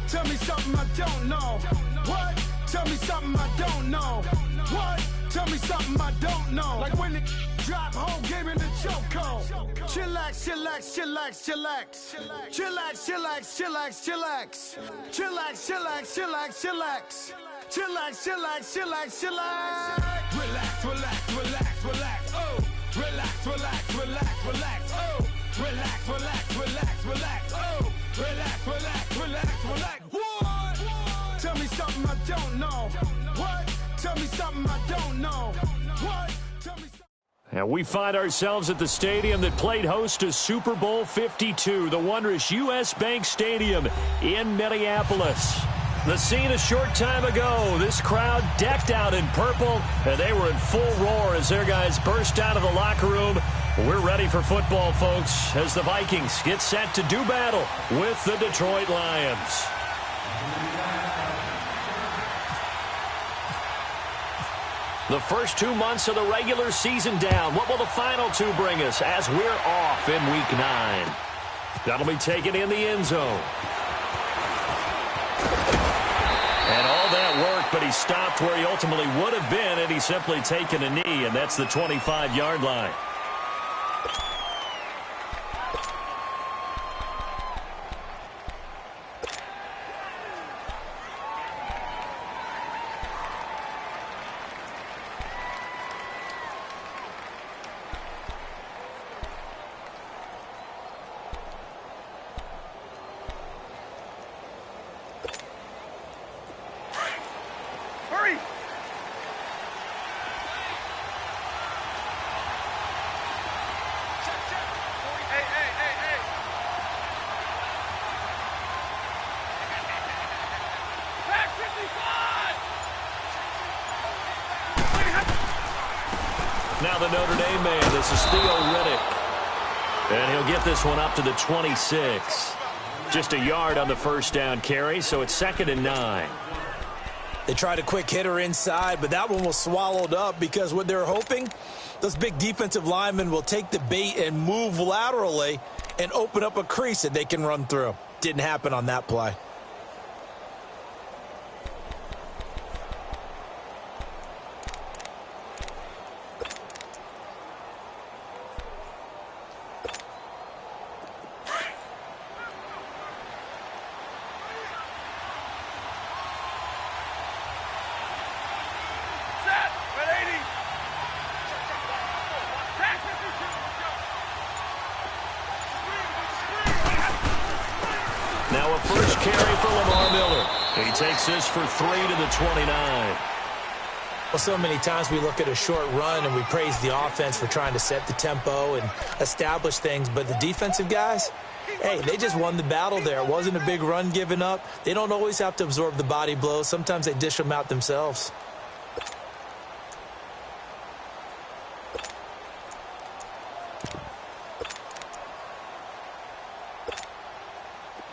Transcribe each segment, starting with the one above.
Tell me something I don't know. What? Tell me something I don't know. What? Tell me something I don't know. Like when it drop whole game in the chokehold. Chillax, chillax, chillax, chillax. Chillax, chillax, chillax, chillax. Chillax, chillax, chillax, chillax. Chillax, chillax, chillax, chillax. Relax, relax, relax, relax. Oh. Relax, relax, relax, relax. Oh. Relax, relax, relax, relax. Oh. Relax, relax, relax, relax. What? Tell me something I don't know. What? Tell me something I don't know. What? Tell me something. And we find ourselves at the stadium that played host to Super Bowl 52, the wondrous U.S. Bank Stadium in Minneapolis. The scene a short time ago, this crowd decked out in purple, and they were in full roar as their guys burst out of the locker room. We're ready for football, folks, as the Vikings get set to do battle with the Detroit Lions. The first 2 months of the regular season down. What will the final two bring us as we're off in Week 9? That'll be taken in the end zone. And all that work, but he stopped where he ultimately would have been had he simply taken a knee, and that's the 25-yard line. Now the Notre Dame man, this is Theo Riddick. And he'll get this one up to the 26. Just a yard on the first down carry, so it's 2nd and 9. They tried a quick hitter inside, but that one was swallowed up because what they're hoping, those big defensive linemen will take the bait and move laterally and open up a crease that they can run through. Didn't happen on that play. Now a first carry for Lamar Miller. He takes this for 3 to the 29. Well, so many times we look at a short run and we praise the offense for trying to set the tempo and establish things, but the defensive guys, hey, they just won the battle there. It wasn't a big run given up. They don't always have to absorb the body blows. Sometimes they dish them out themselves.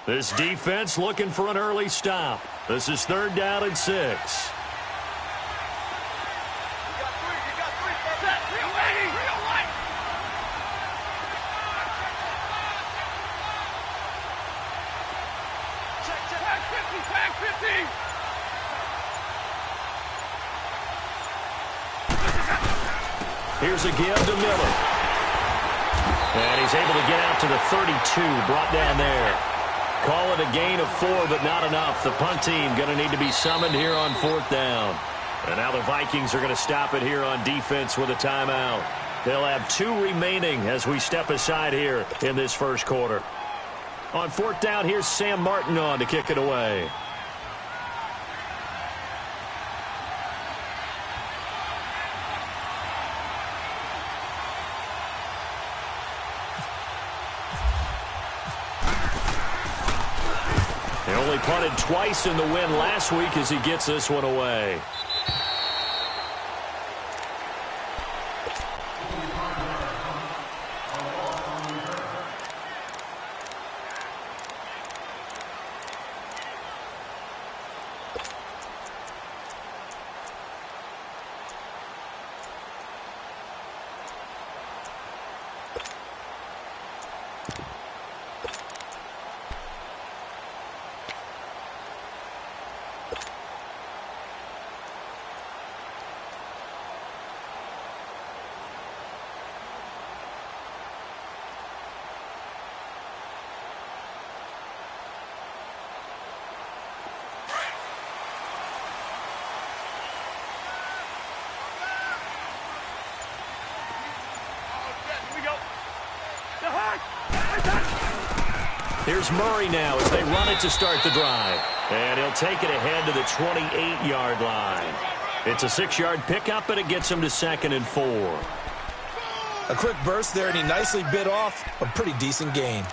This defense looking for an early stop. This is 3rd down and 6. Here's a give to Miller. And he's able to get out to the 32, brought down there. Call it a gain of 4, but not enough. The punt team going to need to be summoned here on 4th down. And now the Vikings are going to stop it here on defense with a timeout. They'll have 2 remaining as we step aside here in this first quarter. On 4th down, here's Sam Martin on to kick it away. Only punted twice in the win last week as he gets this one away. Here's Murray now as they run it to start the drive. And he'll take it ahead to the 28-yard line. It's a 6-yard pickup, and it gets him to 2nd and 4. A quick burst there, and he nicely bit off a pretty decent gain.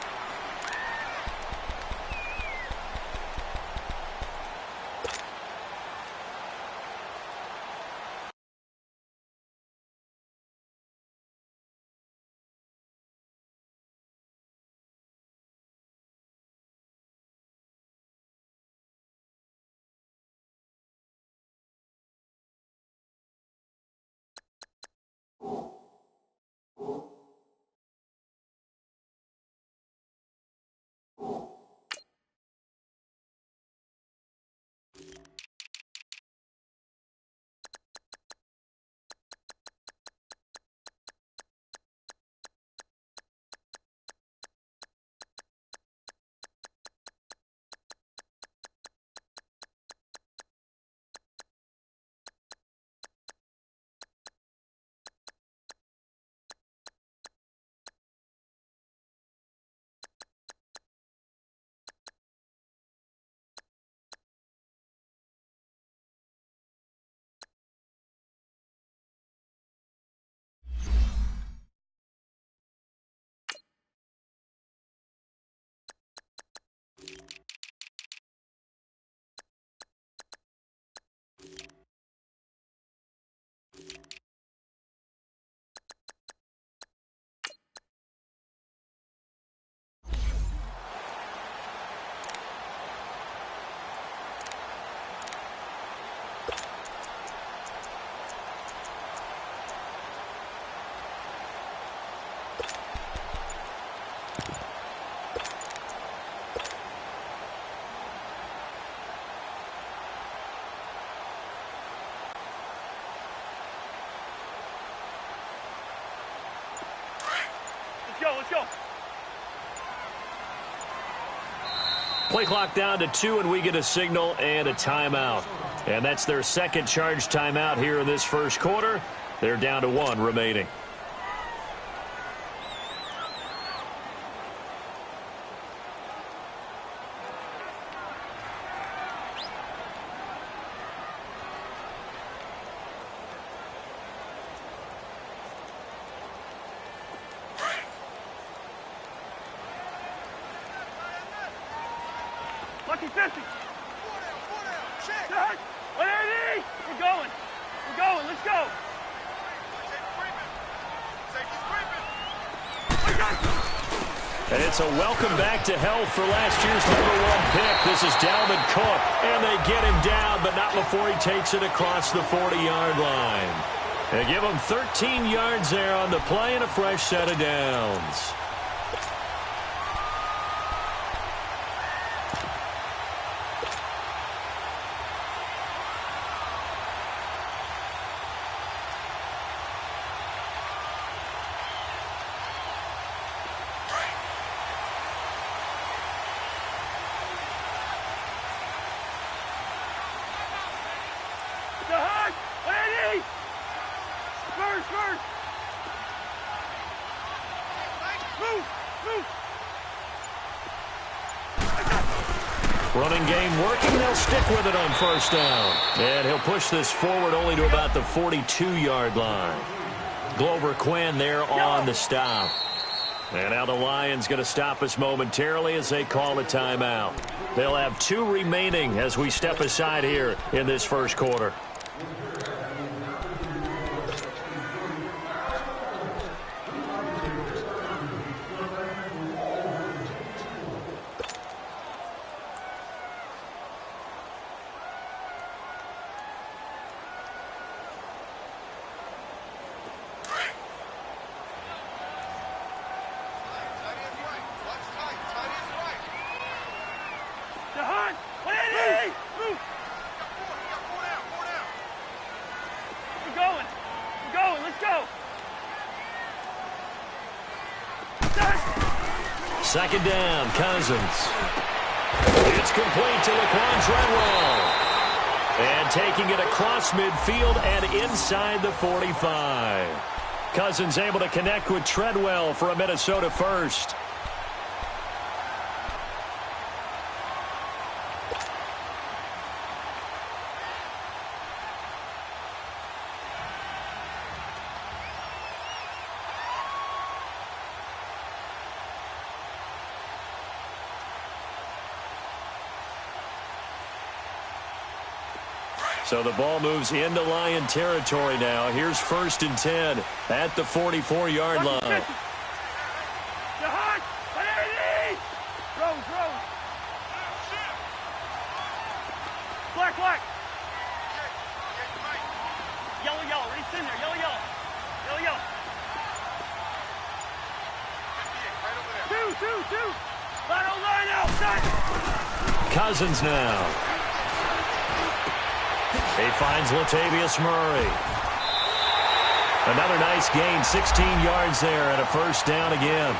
Let's go. Play clock down to 2, and we get a signal and a timeout. And that's their second charge timeout here in this first quarter. They're down to 1 remaining. Lucky 50. Check. We're going. Let's go. And it's a welcome back to health for last year's #1 pick. This is Dalvin Cook, and they get him down, but not before he takes it across the 40-yard line. They give him 13 yards there on the play and a fresh set of downs. Running game working. They'll stick with it on first down. And he'll push this forward only to about the 42-yard line. Glover Quinn there on the stop. And now the Lions going to stop us momentarily as they call a timeout. They'll have 2 remaining as we step aside here in this first quarter. Second down, Cousins. It's complete to Laquan Treadwell. And taking it across midfield and inside the 45. Cousins able to connect with Treadwell for a Minnesota first. So the ball moves into Lion territory now. Here's 1st and 10 at the 44-yard line. Black, black. Yellow, yellow. Race in there. Yellow, yellow. Yellow, yellow. Two. Line outside. Cousins now. He finds Latavius Murray. Another nice gain, 16 yards there, and a 1st down again.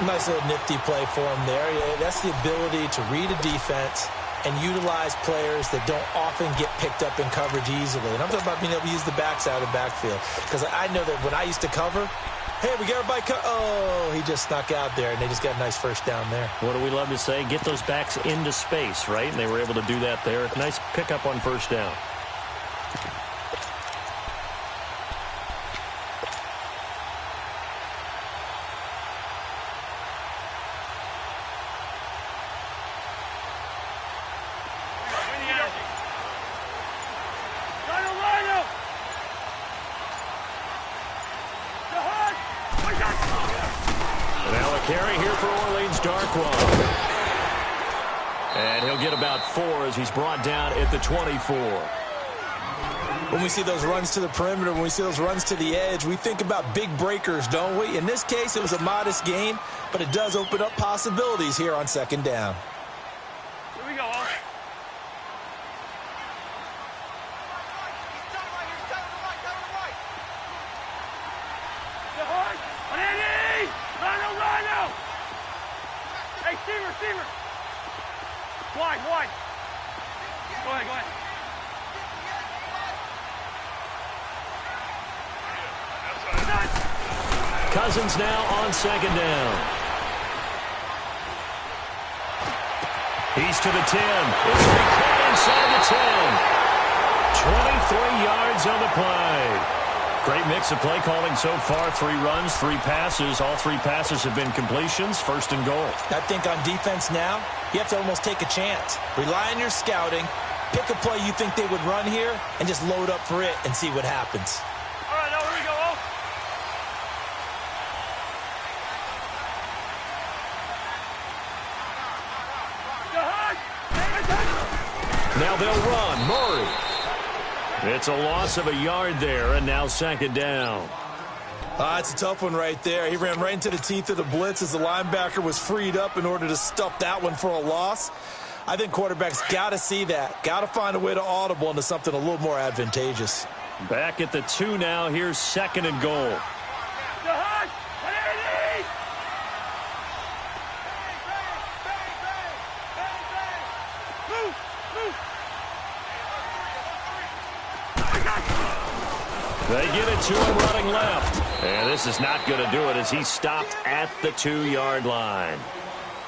Nice little nifty play for him there. Yeah, that's the ability to read a defense and utilize players that don't often get picked up in coverage easily. And I'm talking about being able to use the backside of the backfield. Because I know that when I used to cover, hey, we got everybody oh, he just snuck out there, and they just got a nice 1st down there. What do we love to say? Get those backs into space, right? And they were able to do that there. Nice pickup on 1st down. And he'll get about 4 as he's brought down at the 24. When we see those runs to the perimeter, when we see those runs to the edge, we think about big breakers, don't we? In this case, it was a modest gain, but it does open up possibilities here on 2nd down. Here we go, Owen. Rhino! Hey, Steamer! Wide. Go ahead. Cousins now on 2nd down. He's to the 10. It's caught inside the 10. 23 yards on the play. Great mix of play calling so far. 3 runs, 3 passes. All 3 passes have been completions. 1st and goal. I think on defense now, you have to almost take a chance. Rely on your scouting. Pick a play you think they would run here and just load up for it and see what happens. All right, now here we go. Now they'll run. Murray. It's a loss of a yard there, and now 2nd down. It's a tough one right there. He ran right into the teeth of the blitz as the linebacker was freed up in order to stuff that one for a loss. I think quarterbacks got to see that. Got to find a way to audible into something a little more advantageous. Back at the 2 now. Here's 2nd and goal. They get it to him running left. And this is not going to do it as he stopped at the 2-yard line.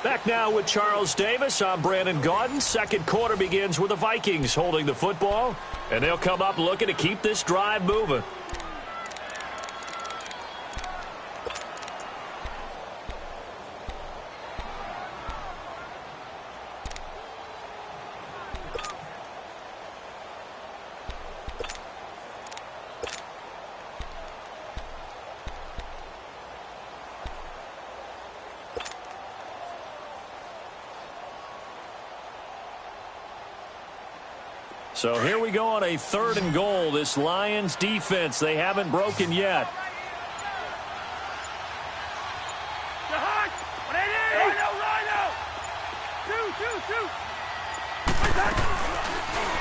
Back now with Charles Davis. I'm Brandon Gaudin. 2nd quarter begins with the Vikings holding the football. And they'll come up looking to keep this drive moving. So here we go on a 3rd and goal. This Lions defense, they haven't broken yet.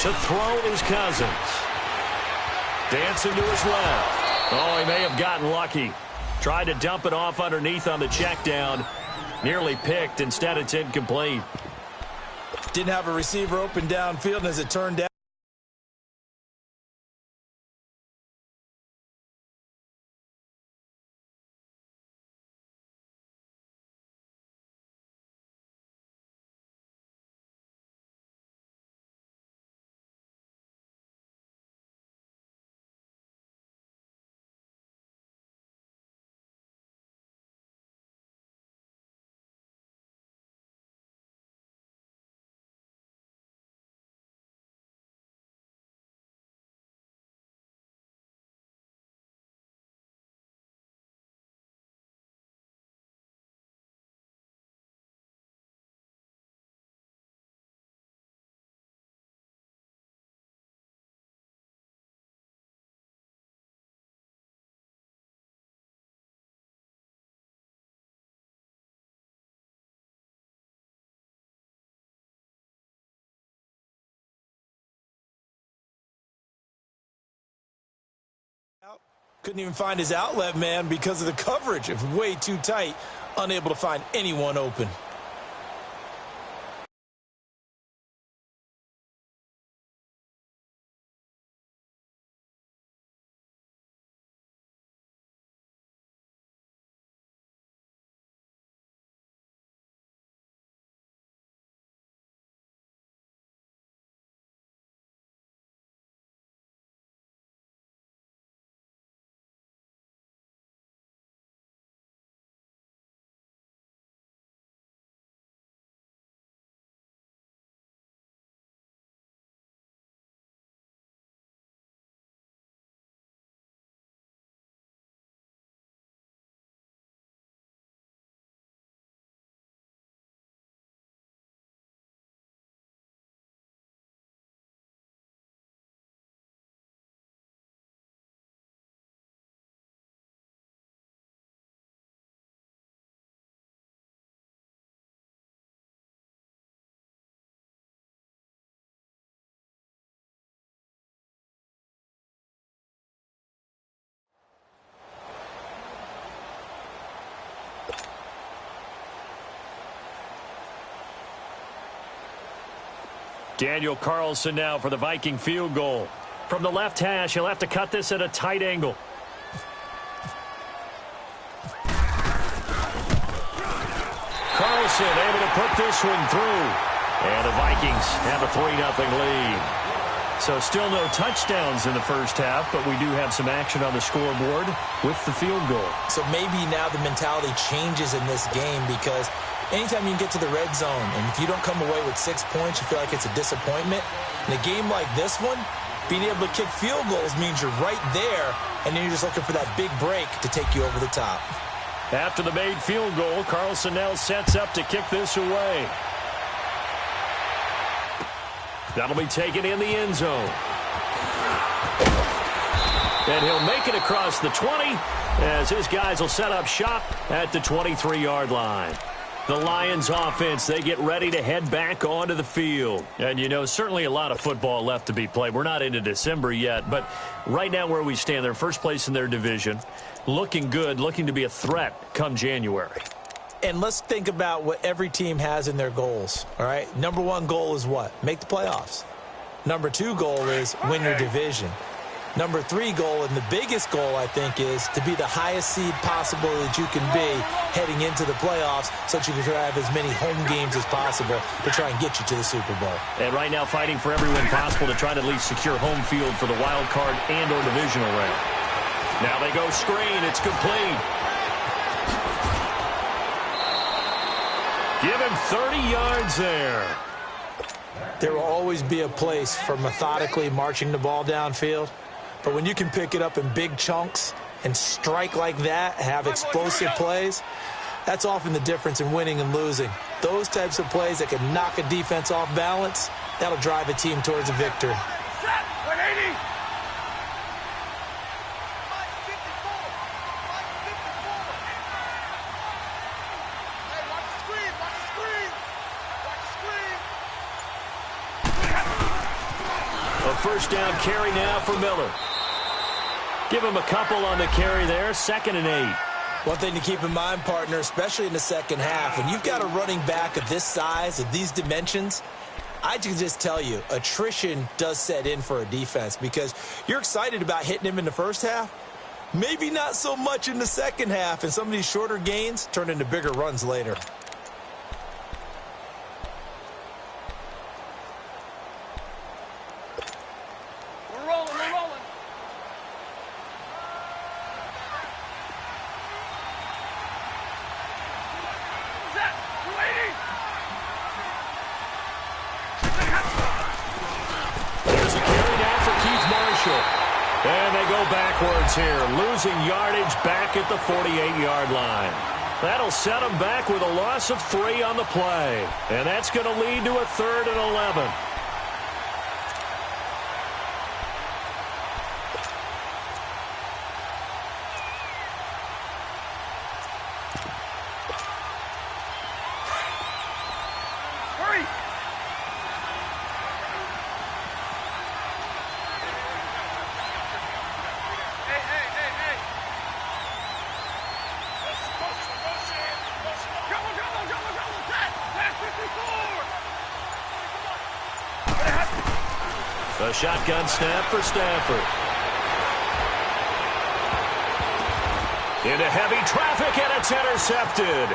To throw is Cousins. Dancing to his left. Oh, he may have gotten lucky. Tried to dump it off underneath on the check down. Nearly picked. Instead, it's incomplete. Didn't have a receiver open downfield, and as it turned out, Couldn't even find his outlet man because of the coverage. It was way too tight, unable to find anyone open. Daniel Carlson now for the Viking field goal. From the left hash, he'll have to cut this at a tight angle. Carlson able to put this one through. And the Vikings have a 3-0 lead. So still no touchdowns in the first half, but we do have some action on the scoreboard with the field goal. So maybe now the mentality changes in this game because anytime you can get to the red zone, and if you don't come away with 6 points, you feel like it's a disappointment. In a game like this one, being able to kick field goals means you're right there, and then you're just looking for that big break to take you over the top. After the made field goal, Carlson now sets up to kick this away. That'll be taken in the end zone. And he'll make it across the 20 as his guys will set up shop at the 23-yard line. The Lions offense, they get ready to head back onto the field. And, you know, certainly a lot of football left to be played. We're not into December yet, but right now where we stand, they're first place in their division, looking good, looking to be a threat come January. And let's think about what every team has in their goals, all right? Number one goal is what? Make the playoffs. Number two goal is win your division. Number three goal, and the biggest goal, I think, is to be the highest seed possible that you can be heading into the playoffs so that you can have as many home games as possible to try and get you to the Super Bowl. And right now fighting for every win possible to try to at least secure home field for the wild card and or divisional round. Now they go screen. It's complete. Give him 30 yards there. There will always be a place for methodically marching the ball downfield. But when you can pick it up in big chunks and strike like that, have explosive plays, that's often the difference in winning and losing. Those types of plays that can knock a defense off balance, that'll drive a team towards a victory. First down carry now for Miller. Give him a couple on the carry there. 2nd and 8. One thing to keep in mind, partner, especially in the second half, when you've got a running back of this size, of these dimensions, I can just tell you, attrition does set in for a defense because you're excited about hitting him in the first half. Maybe not so much in the second half, and some of these shorter gains turn into bigger runs later. And they go backwards here, losing yardage back at the 48-yard line. That'll set them back with a loss of 3 on the play. And that's going to lead to a 3rd and 11. A shotgun snap for Stafford. Into heavy traffic, and it's intercepted.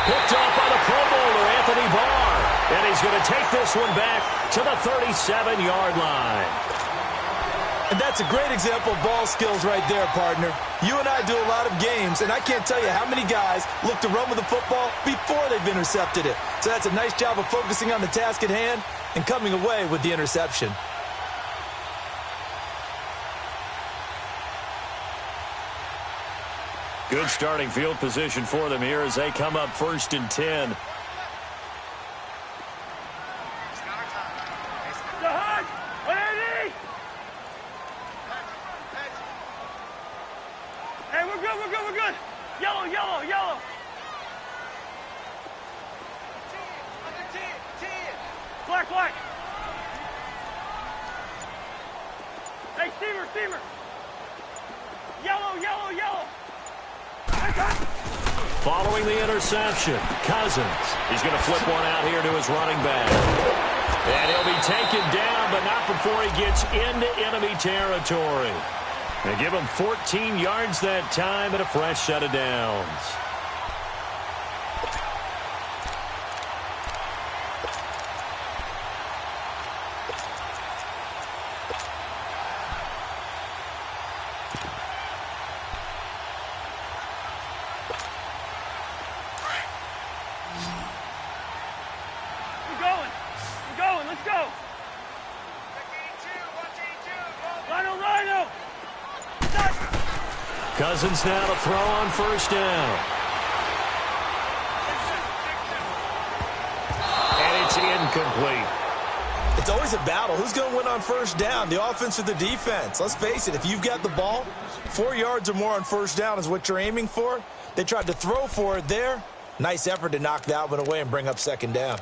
Picked off by the Pro Bowler, Anthony Barr. And he's going to take this one back to the 37-yard line. And that's a great example of ball skills right there, partner. You and I do a lot of games, and I can't tell you how many guys look to run with the football before they've intercepted it. So that's a nice job of focusing on the task at hand and coming away with the interception. Good starting field position for them here as they come up 1st and 10. Hey, we're good. Yellow. Black. Hey, steamer. Yellow. Following the interception, Cousins. He's going to flip one out here to his running back. And he'll be taken down, but not before he gets into enemy territory. They give him 14 yards that time and a fresh set of downs. We're going. Let's go. Rhino. Cousins now to throw on 1st down. And it's incomplete. It's always a battle. Who's going to win on 1st down, the offense or the defense? Let's face it, if you've got the ball, 4 yards or more on 1st down is what you're aiming for. They tried to throw for it there. Nice effort to knock that one away and bring up 2nd down.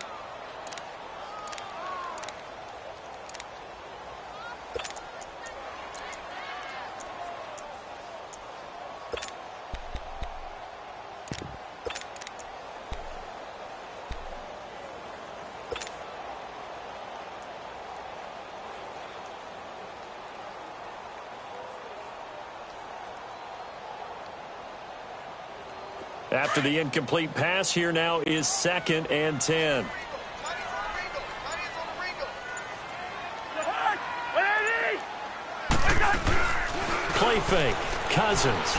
After the incomplete pass, here now is 2nd and 10. Play fake. Cousins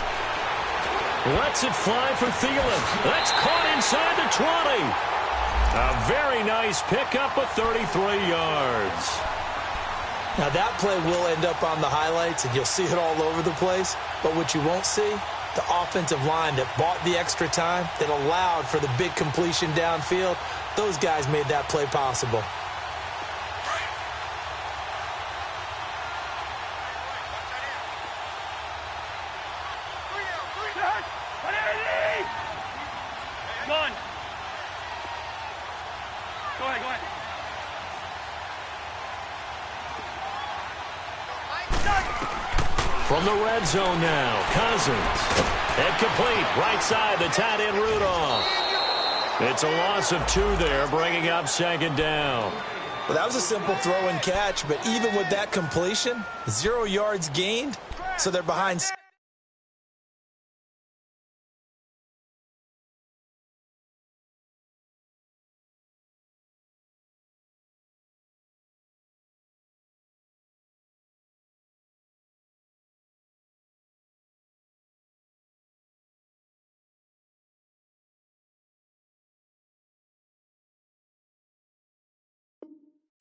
lets it fly for Thielen. That's caught inside the 20. A very nice pickup of 33 yards. Now that play will end up on the highlights, and you'll see it all over the place. But what you won't see, the offensive line that bought the extra time, that allowed for the big completion downfield, those guys made that play possible. Go ahead. From the red zone now, Cousins. And complete, right side, the tight end Rudolph. It's a loss of 2 there, bringing up 2nd down. Well, that was a simple throw and catch, but even with that completion, 0 yards gained, so they're behind.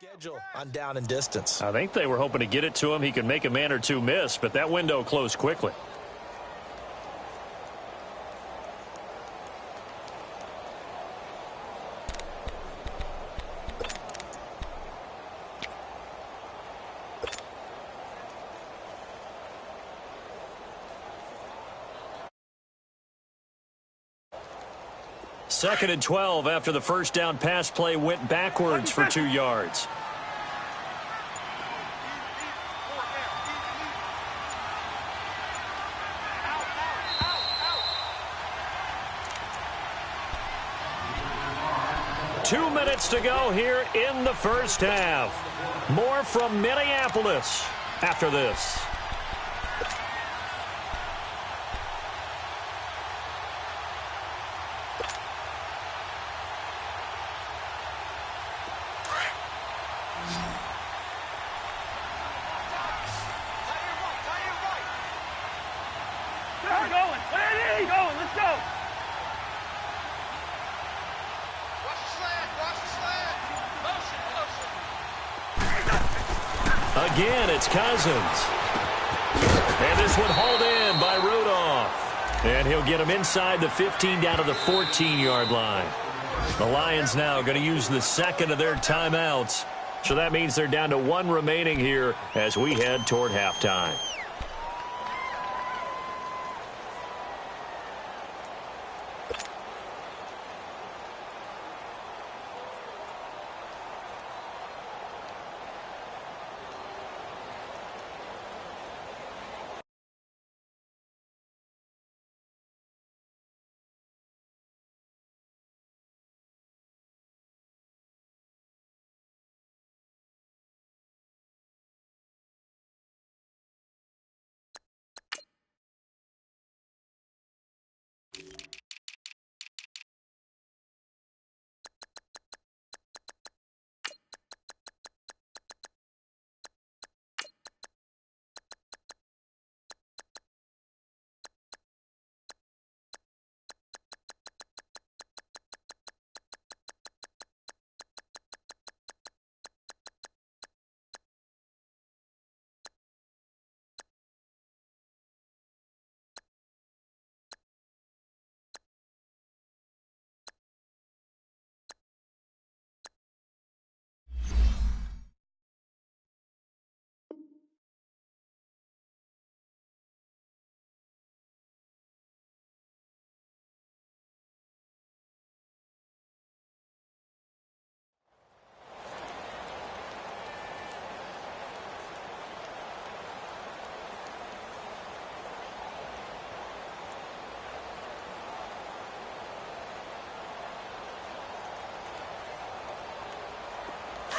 Schedule on down and distance. I think they were hoping to get it to him. He could make a man or two miss, but that window closed quickly. Second and 12 after the first down pass play went backwards for 2 yards. 2 minutes to go here in the first half. More from Minneapolis after this. Again, it's Cousins. And this one hauled in by Rudolph. And he'll get him inside the 15 down to the 14-yard line. The Lions now going to use the second of their timeouts. So that means they're down to 1 remaining here as we head toward halftime.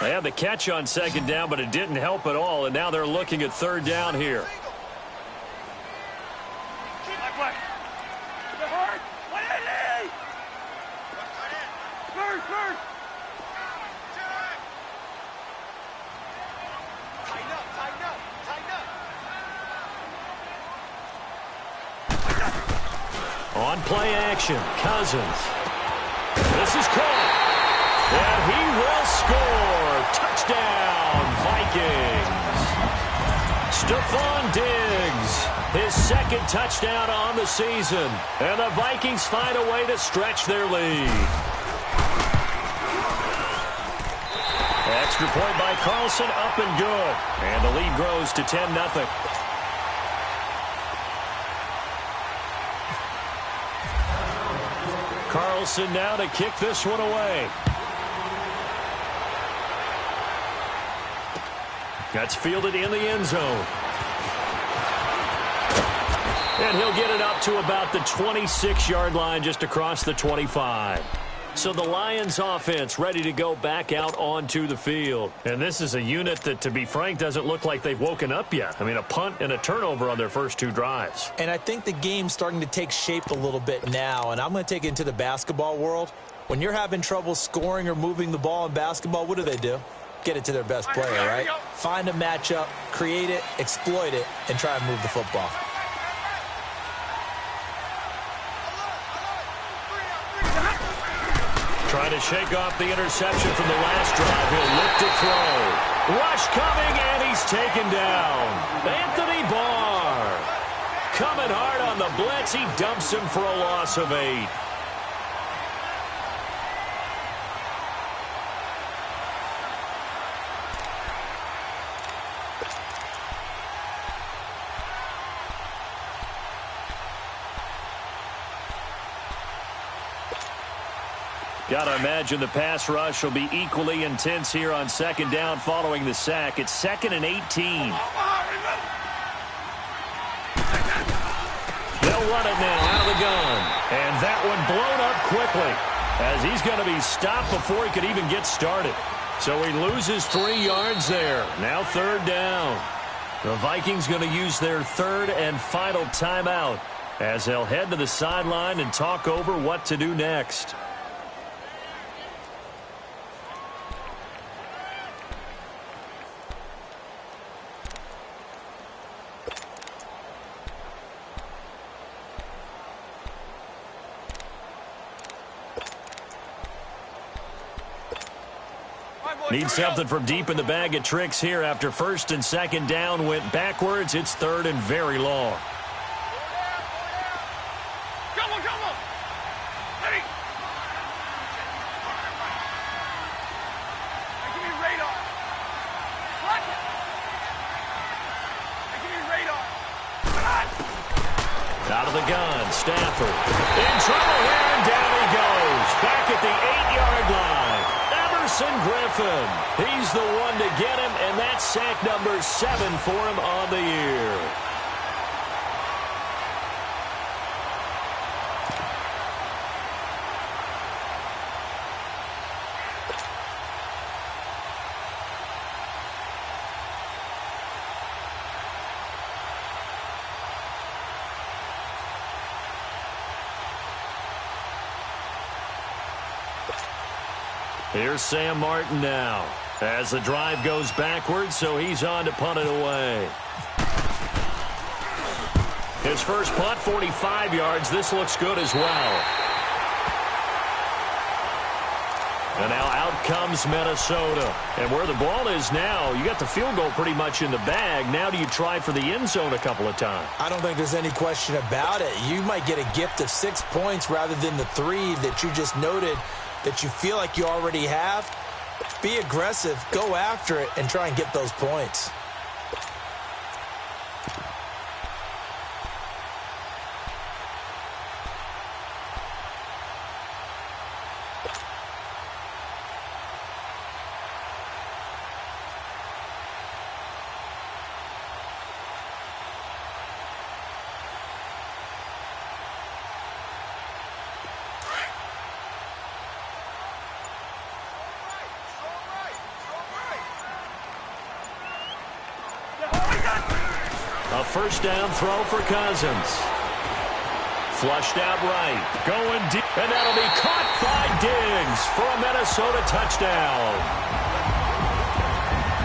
They had the catch on second down, but it didn't help at all, and now they're looking at third down here. On play action, Cousins. This is caught. And he will score. Touchdown, Vikings. Stephon Diggs, his second touchdown on the season. And the Vikings find a way to stretch their lead. Extra point by Carlson, up and good. And the lead grows to 10-0. Carlson now to kick this one away. That's fielded in the end zone. And he'll get it up to about the 26-yard line, just across the 25. So the Lions offense ready to go back out onto the field. And this is a unit that, to be frank, doesn't look like they've woken up yet. I mean, a punt and a turnover on their first 2 drives. And I think the game's starting to take shape a little bit now. And I'm going to take it into the basketball world. When you're having trouble scoring or moving the ball in basketball, what do? Get it to their best player, right? Find a matchup, create it, exploit it, and try and move the football. Trying to shake off the interception from the last drive. He'll look to throw. Rush coming, and he's taken down. Anthony Barr coming hard on the blitz. He dumps him for a loss of 8. Got to imagine the pass rush will be equally intense here on second down following the sack. It's 2nd and 18. They'll run it now out of the gun. And that one blown up quickly. as he's going to be stopped before he could even get started. So he loses 3 yards there. Now 3rd down. The Vikings going to use their 3rd and final timeout as they'll head to the sideline and talk over what to do next. Need something from deep in the bag of tricks here after 1st and 2nd down went backwards. It's 3rd and very long. Come on, come on. Ready. Give me radar. Watch it. Give me radar. Out of the gun, Stafford. In trouble here, and down he goes. Back at the 8-yard line. Griffin. He's the one to get him, and that's sack number 7 for him on the year. Here's Sam Martin now as the drive goes backwards, so he's on to punt it away. His first punt, 45 yards. This looks good as well. And now out comes Minnesota. And where the ball is now, you got the field goal pretty much in the bag. Now do you try for the end zone a couple of times? I don't think there's any question about it. You might get a gift of 6 points rather than the 3 that you just noted that you feel like you already have. Be aggressive, go after it, and try and get those points. A first down throw for Cousins. Flushed out right. Going deep. And that'll be caught by Diggs for a Minnesota touchdown.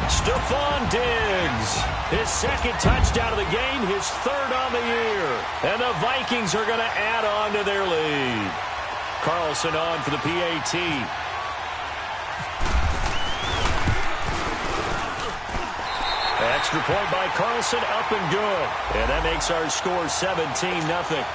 Stephon Diggs. His 2nd touchdown of the game. His 3rd on the year. And the Vikings are going to add on to their lead. Carlson on for the PAT. Extra point by Carlson, up and good. And that makes our score 17-0.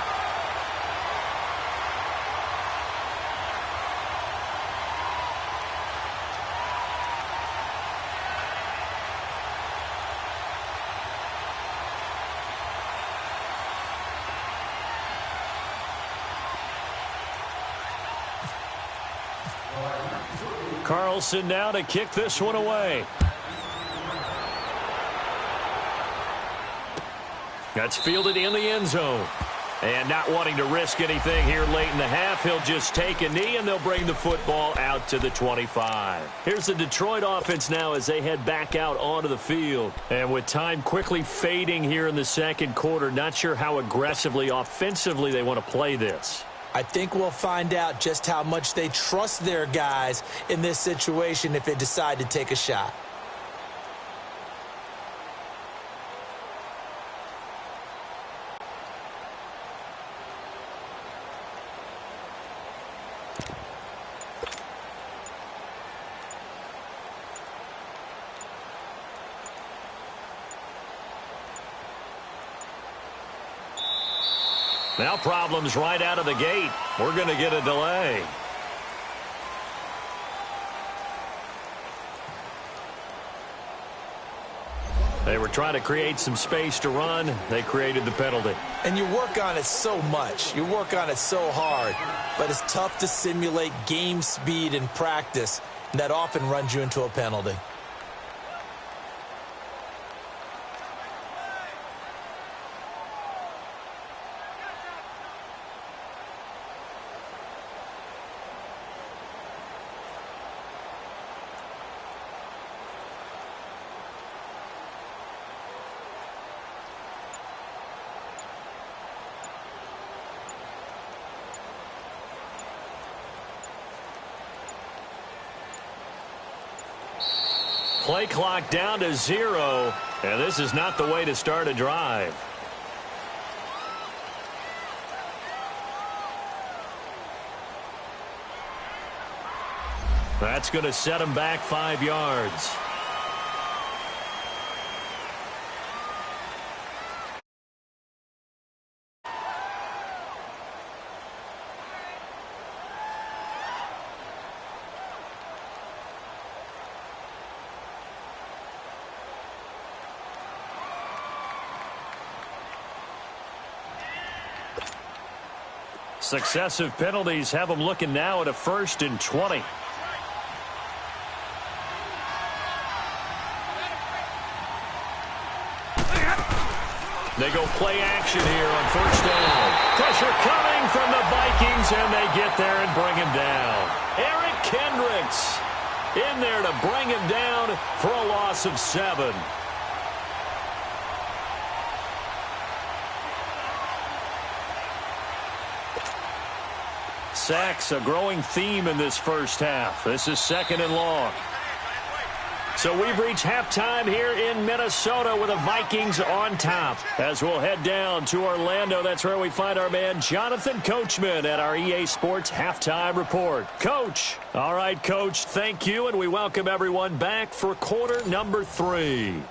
Carlson now to kick this one away. That's fielded in the end zone. And not wanting to risk anything here late in the half, he'll just take a knee, and they'll bring the football out to the 25. Here's the Detroit offense now as they head back out onto the field. And with time quickly fading here in the 2nd quarter, not sure how aggressively, offensively they want to play this. I think we'll find out just how much they trust their guys in this situation if they decide to take a shot. Now problems right out of the gate. We're going to get a delay. They were trying to create some space to run. They created the penalty. And you work on it so much. You work on it so hard. But it's tough to simulate game speed in practice. That often runs you into a penalty. Play clock down to 0, and this is not the way to start a drive. That's going to set him back 5 yards. Successive penalties have them looking now at a 1st and 20. They go play action here on 1st down. Pressure coming from the Vikings, and they get there and bring him down. Eric Kendricks in there to bring him down for a loss of 7. Sacks, a growing theme in this first half. This is 2nd and long. So we've reached halftime here in Minnesota with the Vikings on top. As we'll head down to Orlando, that's where we find our man Jonathan Coachman at our EA Sports Halftime Report. Coach. All right, Coach, thank you, and we welcome everyone back for quarter number 3.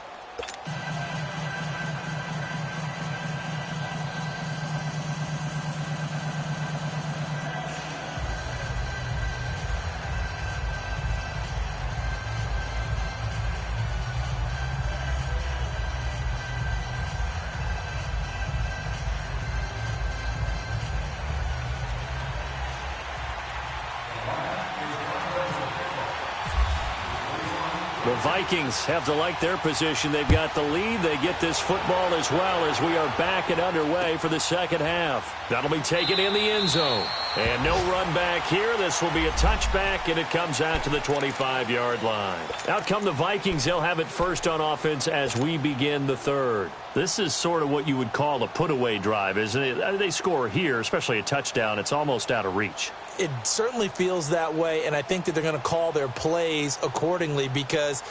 The Vikings have to like their position. They've got the lead. They get this football as well as we are back and underway for the second half. That'll be taken in the end zone. And no run back here. This will be a touchback, and it comes out to the 25-yard line. Out come the Vikings. They'll have it first on offense as we begin the third. This is sort of what you would call a put-away drive, isn't it? They score here, especially a touchdown. It's almost out of reach. It certainly feels that way, and I think that they're going to call their plays accordingly, because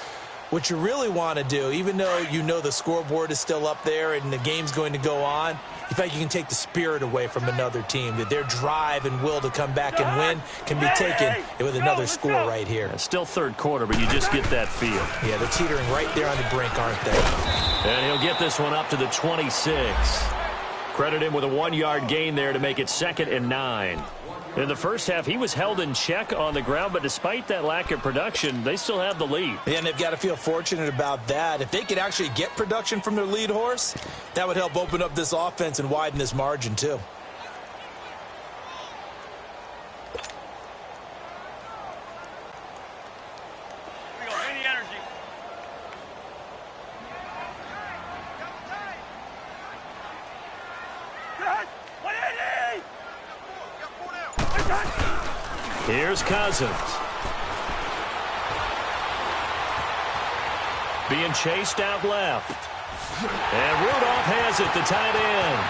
what you really want to do, even though you know the scoreboard is still up there and the game's going to go on, in fact, you can take the spirit away from another team, that their drive and will to come back and win can be taken with another score right here. It's still third quarter, but you just get that feel. Yeah, they're teetering right there on the brink, aren't they? And he'll get this one up to the 26. Credit him with a 1-yard gain there to make it 2nd and 9. In the first half, he was held in check on the ground, but despite that lack of production, they still have the lead. And they've got to feel fortunate about that. If they could actually get production from their lead horse, that would help open up this offense and widen this margin too. Here's Cousins. Being chased out left. And Rudolph has it, the tight end.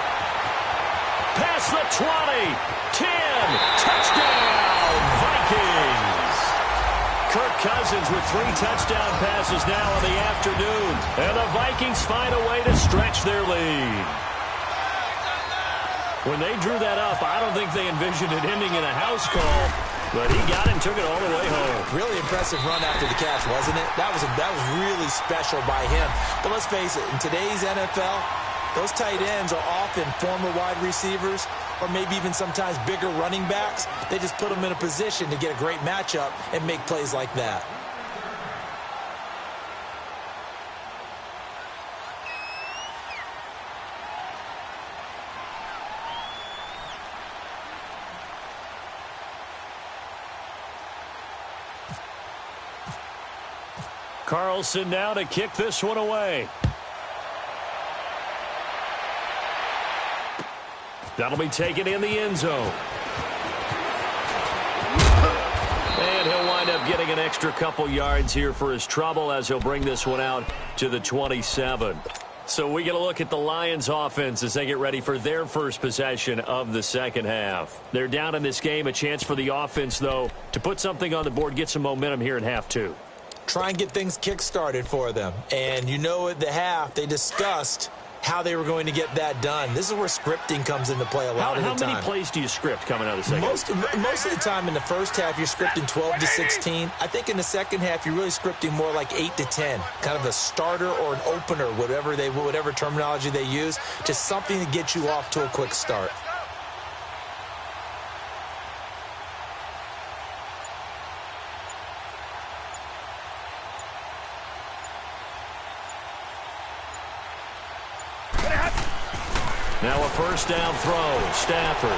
Past the 20. 10. Touchdown, Vikings. Kirk Cousins with 3 touchdown passes now in the afternoon. And the Vikings find a way to stretch their lead. When they drew that up, I don't think they envisioned it ending in a house call. But he got it and took it all the way home. Really impressive run after the catch, wasn't it? That was really special by him. But let's face it, in today's NFL, those tight ends are often former wide receivers or maybe even sometimes bigger running backs. They just put them in a position to get a great matchup and make plays like that. Carlson now to kick this one away. That'll be taken in the end zone. And he'll wind up getting an extra couple yards here for his trouble as he'll bring this one out to the 27. So we get a look at the Lions offense as they get ready for their first possession of the second half. They're down in this game. A chance for the offense, though, to put something on the board, get some momentum here in half 2. try and get things kick-started for them. And you know at the half, they discussed how they were going to get that done. This is where scripting comes into play a lot of the time. How many plays do you script coming out of the second? Most of the time in the first half, you're scripting 12 to 16. I think in the second half, you're really scripting more like 8 to 10, kind of a starter or an opener, whatever terminology they use, just something to get you off to a quick start. Now a first down throw. Stafford.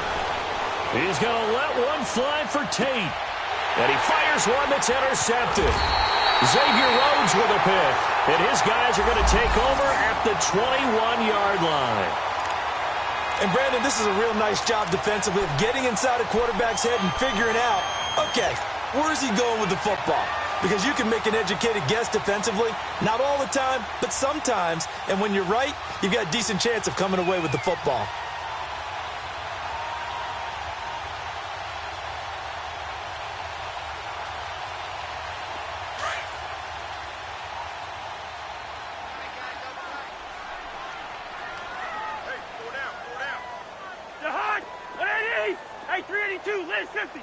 He's going to let one fly for Tate. And he fires one that's intercepted. Xavier Rhodes with a pick. And his guys are going to take over at the 21-yard line. And, Brandon, this is a real nice job defensively of getting inside a quarterback's head and figuring out, okay, where's he going with the football? Because you can make an educated guess defensively. Not all the time, but sometimes. And when you're right, you've got a decent chance of coming away with the football. Hey, 382, Liz 50.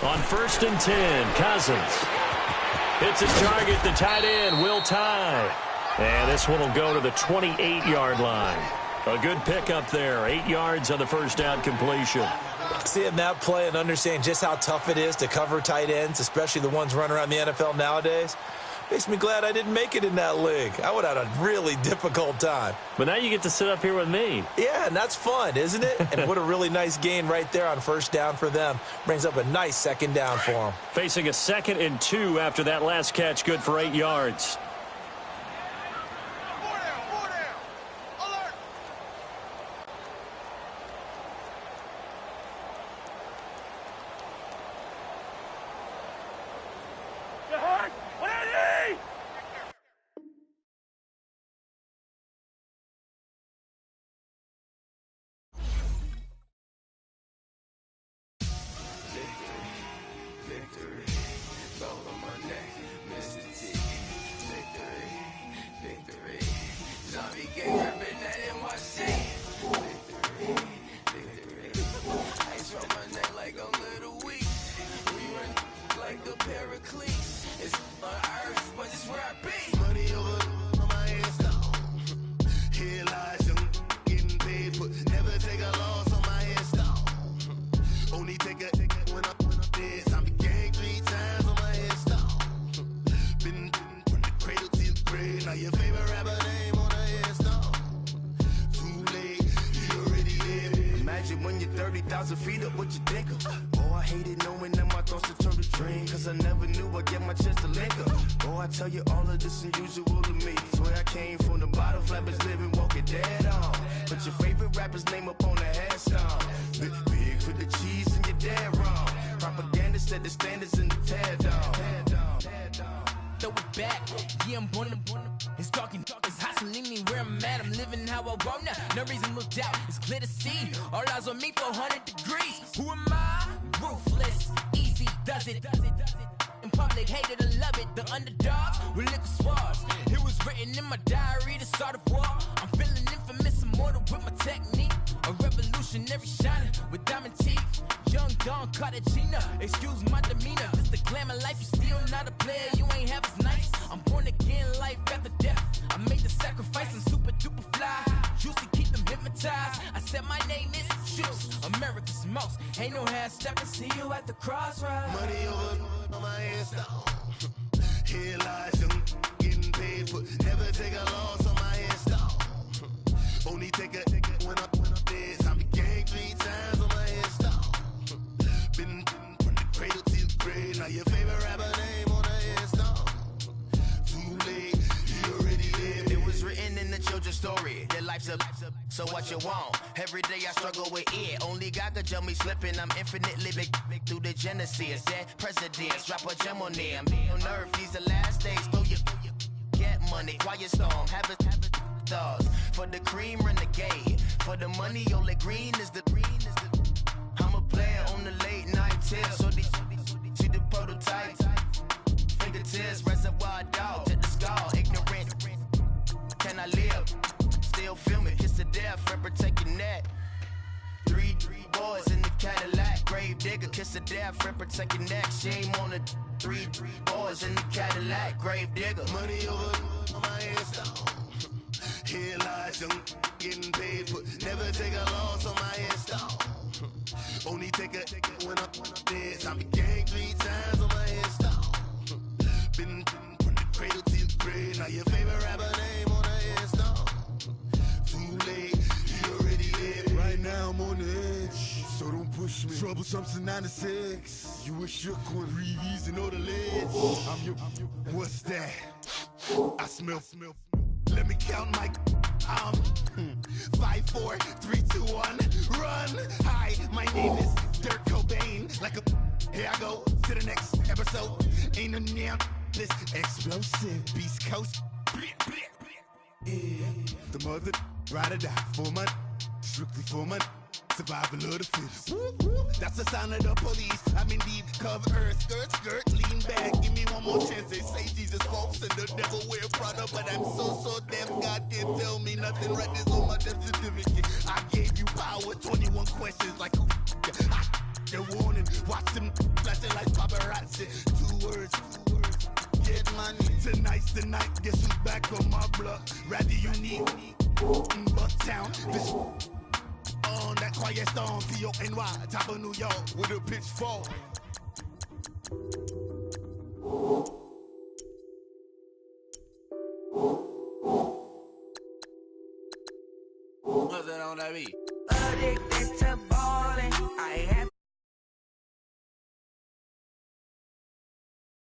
On 1st and 10, Cousins hits his target, the tight end, Will Tye. And this one will go to the 28-yard line. A good pickup there, 8 yards on the first down completion. Seeing that play and understanding just how tough it is to cover tight ends, especially the ones running around the NFL nowadays, makes me glad I didn't make it in that league. I would have had a really difficult time. But now you get to sit up here with me. Yeah, and that's fun, isn't it? And what a really nice gain right there on first down for them. Brings up a nice second down for them. Facing a 2nd and 2 after that last catch, good for 8 yards. So what you want? Every day I struggle with it. Only God could tell me slipping. I'm infinitely big through the Genesis. Dead presidents, drop a gem on them. On earth, these the last days. Throw your get money, quiet storm. Have it thoughts. For the cream, renegade. For the money, only green is the green is the. I'm a player on the late night tip. So these see the prototype. tears, reservoir dog, to the skull, ignorant. Can I live? Still film it, kiss to death, friend, protect your neck. Three boys in the Cadillac, grave digger, kiss to death, friend, protect your neck. Shame on the three boys in the Cadillac, grave digger. Money over on my headstone. Here lies young, getting paid, but never take a loss on my headstone. Only take a when I'm dead. Time to gang 3 times on my headstone. Been from the cradle to your grave. Now your favorite rapper name on the headstone. Too late, he already dead. Right now I'm on the edge, so don't push me. Troublesome to 96. You a shook one, breeze and all the ledge. I'm your, what's that? I smell. Let me count my 5, 4, 3, 2, 1, run. Hi, my name is Dirk Cobain. Like a here I go to the next episode. Ain't no damn this explosive Beast Coast. Yeah. The mother ride or die for my strictly for my survival of the fittest. That's the sound of the police. I'm in deep cover earth, skirt, lean back. Give me one more chance. They say Jesus walks and the devil wear Prada, but I'm so deaf. God can't tell me nothing. Right this on my death certificate. I gave you power. 21 questions like who? The warning. Watch them flashing like paparazzi. 2 words. Get money. Tonight's the night. Guess who's back on my block? Rather unique. Bucktown. This. On that quiet storm, P-O-N-Y, top of New York, with a pitchfork. What's that on that beat? Addicted to